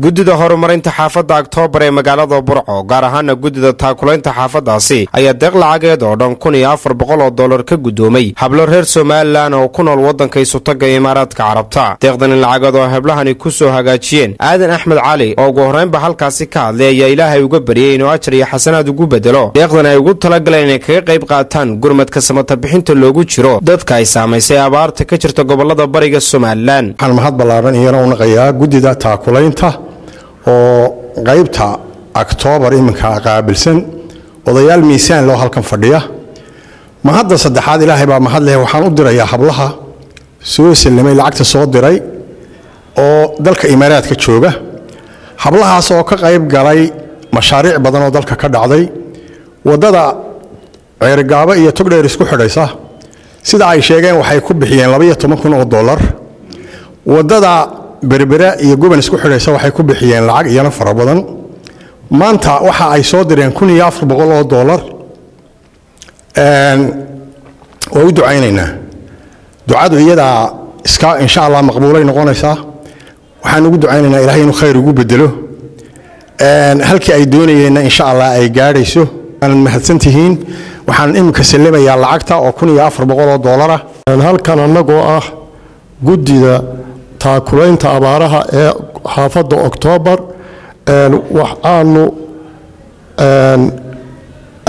guddida horumarinta xaafadda Oktoobar ee magaalada Burco gaar ahaan guddida taakulaynta xaafadaasi ayaa deeq lacageed oo dhan $1,400 ka gudoomay hablo reer Soomaaliland oo ku nool wadanka Isutaga Imaaraadka Carabta. deeqdan lacageed oo hablahani ku soo hagaajiyeen Aadan Axmed Cali oo ugu horeynba halkaasi ka hadlay ayaa Ilaahay uga bariyay inuu ajar iyo xasanaad ugu bedelo. deeqdan ay ugu talagaleen inay kaga qayb qaataan gurmadka samata bixinta loogu jiro dadka ay saameysay abaarta ka jirta gobolada bariga Soomaaliland. waxaan mahad ballaaran iyana u naqayaa guddida taakulaynta oo qaybta Oktoobar iminka qaabilsan odayaal miisaan loo halkan fadhiya mahadda saddexaad Ilaahay baa mahad leh. waxaan u dirayaa hablaha soo salamay lacagta soo diray oo dalka Imaaraadka jooga, hablahaas oo ka qayb galay mashaariic badan oo dalka ka dhacday, wadada ceergaaba iyo togdheer isku xidhaysa sida ay sheegeen waxay ku bixiyeen $12,000. wadada berbera iyo goban isku xidhaysa waxay ku bixiyeen lacag iyana fara badan. maanta waxa ay soo direen $1,400 oo u ducaynaynaa. ducadu iyada iska insha Allah maqbuulay noqonaysaa. waxaan ugu ducaynaynaa Ilaahay inuu khayr ugu bedelo halkii ay doonayeen insha Allah ay gaarayso. aan mahadsantihiin. waxaan imka salamayaa lacagta oo $1,400 halkan anagoo ah guddida taakulaynta abaaraha ee xaafadda Oktoobar waxaanu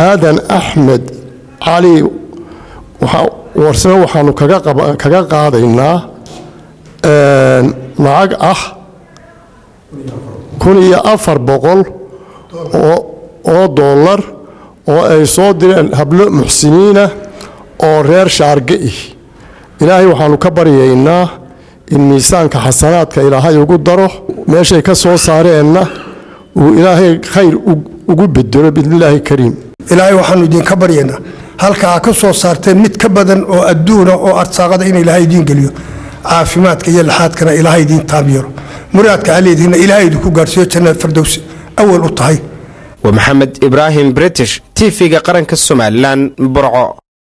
Aadan Axmed Cali waxaanu kaga qaadaynaa lacag ah $1,400 oo ay soo direen hablo muxsiniina oo reer Shaarge ah. Ilaahay waxaanu ka baryaynaa in miisaanka xasanaadka Ilaahay ugu daro meeshay ka soo saareenna uu Ilaahay khayr ugu bedelo bidnillaahi kariim. Ilaahay waxaanu idin ka baryaynaa halka ka soo saarteen mid ka badan oo adduuna oo arsaaqada in Ilaahay idin geliyo, caafimaadka iyo laxaadkana Ilaahay idin taabiro, muraadka aleedina Ilaahay idinku gaarsiyo jannada firdaws awal u tahay. ومحمد إبراهيم بريتش تيفيغا قرنك السوماليلاند برعو.